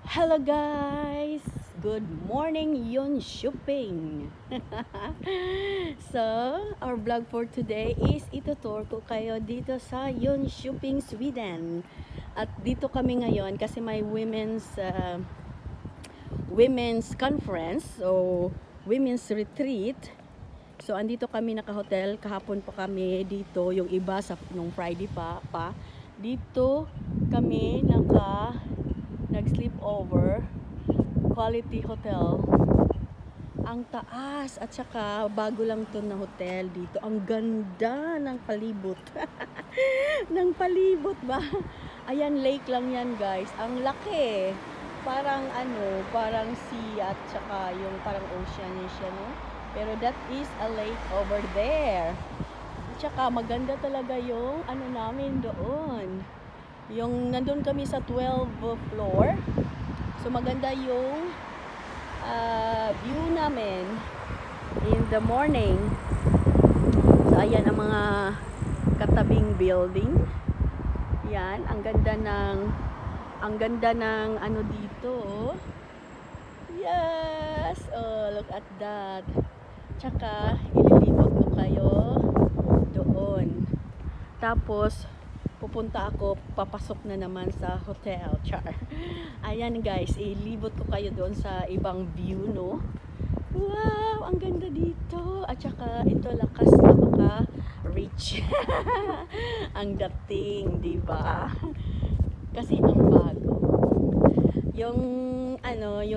Hello guys! Good morning, Yun Shopping! So, our vlog for today is itutour ko kayo dito sa Yun Shopping, Sweden. At dito kami ngayon kasi may women's conference, so women's retreat. So, andito kami naka-hotel. Kahapon pa kami dito, yung iba sa nung Friday pa. Dito kami nag-sleep over, quality hotel. Ang taas at saka bago lang to na hotel dito. Ang ganda ng palibot. Ng palibot ba? Ayan, lake lang yan guys. Ang laki. Parang parang sea at saka yung parang ocean siya, no? Pero that is a lake over there. At saka maganda talaga yung namin doon. Yung nandun kami sa 12th floor. So maganda yung view namin in the morning. So ayan ang mga katabing building. Yan, ang ganda ng ano dito. Yes, oh, look at that. Tsaka ililibot ko kayo doon. Tapos pupunta ako, papasok na naman sa hotel. Char. Ayan guys, ilibot ko kayo doon sa ibang view, no? Wow, ang ganda dito. At saka ito lakas na maka-reach. Ang dating, di ba? Kasi ang bago. Yung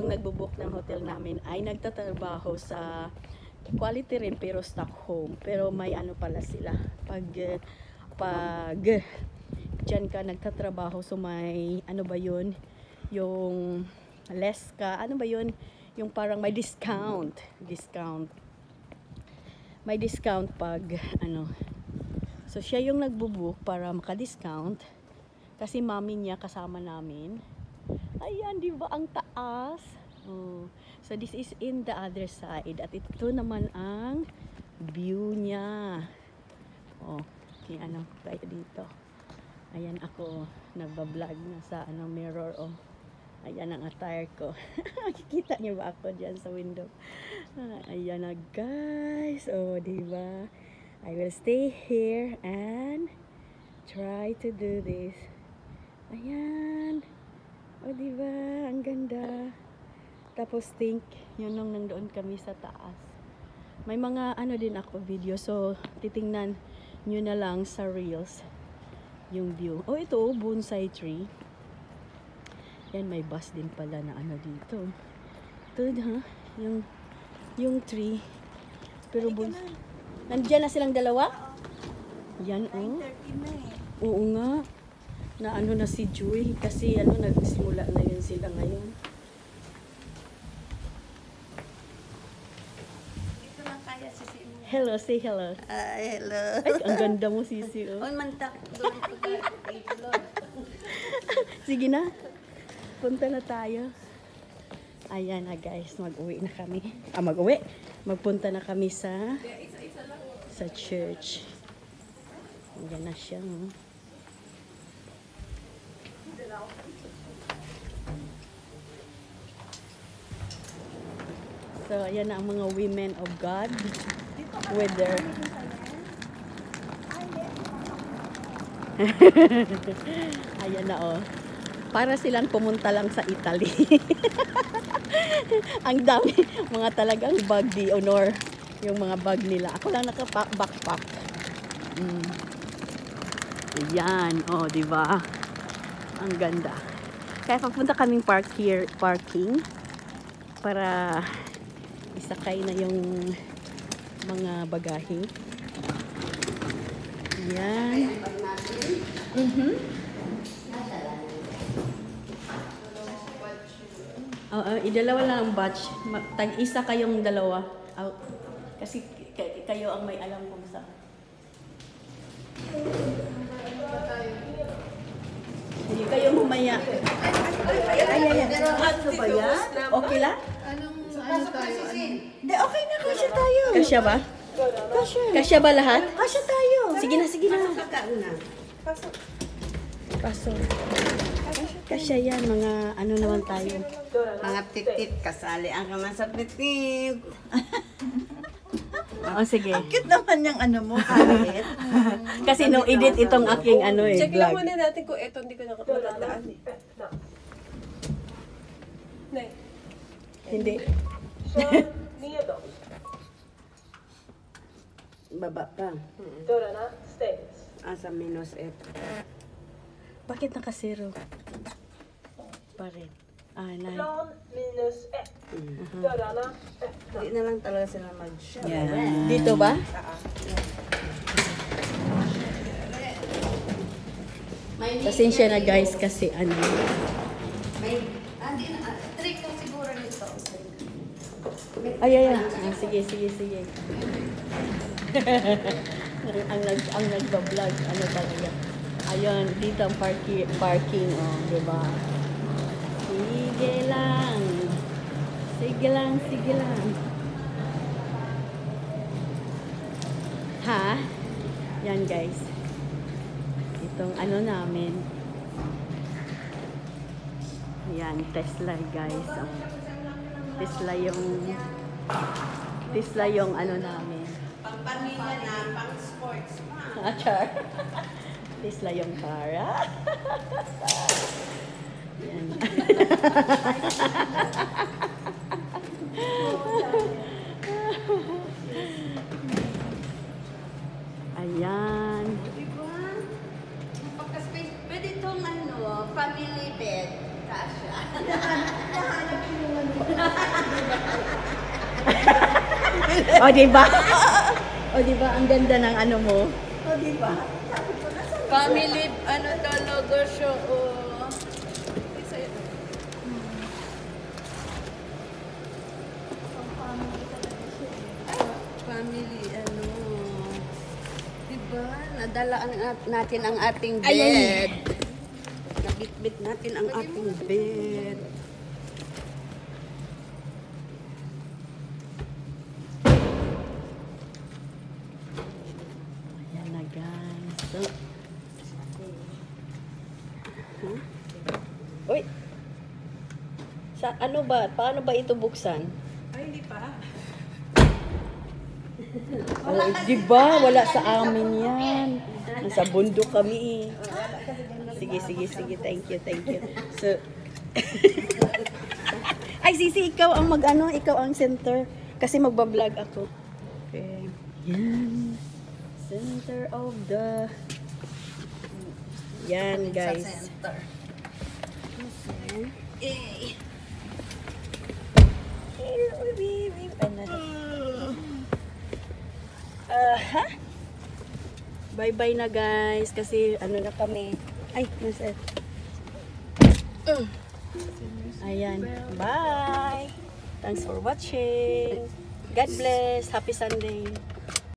nagbo-book ng hotel namin ay nagtatrabaho sa quality rin pero Stockholm. Pero may pala sila. Pag dyan ka nagtatrabaho, so may ba yun, yung less ka, ba yun, yung parang may discount may discount pag so siya yung nagbubook para maka-discount kasi mami niya kasama namin. Ayan, di ba ang taas? Oh. So this is in the other side at ito naman ang view niya. Oh, okay, tayo dito. Ayan ako, nagbablog na sa mirror, oh. Ayan ang attire ko. Makikita niyo ba ako dyan sa window? Ayan na guys, oh, diba? I will stay here and try to do this. Ayan. Oh, diba? Ang ganda. Tapos think, yun nung nandoon kami sa taas. May mga din ako video, so titingnan nyo na lang sa reels yung view. Oh, ito, bonsai tree. Yan, may bus din pala na dito. Ito, ha? Yung tree. Pero nandiyan na silang dalawa? Yan, oh. Oo nga. Na na si Joy. Kasi, nagsimula na yun sila ngayon. Ito lang kaya Sisi mo. Hello, say hello. Hello. Ay, ang ganda mo, Sisi, oh. On mantak. Sige na. Punta na tayo. Ayan na guys, mag-uwi na kami. Magpunta na kami sa church. Ayan na siya. Oh. So, ayan na ang mga women of God with their ayan na, oh. Para silang pumunta lang sa Italy. Ang dami, mga talagang bag di honor yung mga bag nila. Ako lang naka-backpack. Ayan, oh, di ba? Ang ganda. Kaya pagpunta kaming parking para isakay na yung mga bagahe. Ayan. Idalawa lang ang batch. Tag-isa kayong dalawa. Kasi kayo ang may alam kung saan. Sige, kayo mamaya. Ay. Ano ba yan? Okay lang? Ano tayo? Hindi, okay na. Kasya tayo. Kasya ba? Kasya ba lahat? Kasya tayo. Sige na. Kakauna. Pasok. Kasya yan, mga ano naman tayo. Mga titit, kasali ang kaman sa titit. O sige. Cute naman yung ano mo, kahit. Kasi no edit itong aking ano eh, Check lang vlog. muna natin kung ito hindi ko nakapagdaan eh. Nay. Hindi. Baba pa. Asa minus F. Bakit naka-zero? Pa rin. Ah, nine. Hindi na lang talaga sila mag-share. Yan. Dito ba? Pasensya na guys kasi ano. Trick mo siguro nito. Ay. Ah, sige. ang nagba-vlog, ano talaga. Ayun, dito ang parking, oh, di ba? Sige lang. Ha? Yan guys. Itong ano namin. Yan, Tesla guys. Oh. Tesla yung ano namin. Pang-pamilya na, pang-sports pa. Char. Tesla yung car. Yan. Ayan. Diba? Napaka-space. Pwede itong ano, family bed. Kasha. O, diba? O, diba? Ang ganda ng ano mo. O, diba? Family, ano to, logo show. Oh. Family, ano. Diba? Nadala natin ang ating bed. Ay. Nabitbit natin ang ating bed. Ayan na guys. So, Uy! Sa ano ba? Paano ba ito buksan? Ay, hindi pa. Oh, di ba? Wala sa amin yan. Nasa bundok kami eh. Sige. Thank you. So, ay, Sisi, ikaw ang mag-ano, ikaw ang center. Kasi magbablog ako. Okay. Yan. Center of the... Yan, guys. Sa center. Yay! Ha? Bye-bye na guys. Kasi ano na kami. Ay, nasa. Ayan. Bye! Thanks for watching. God bless. Happy Sunday.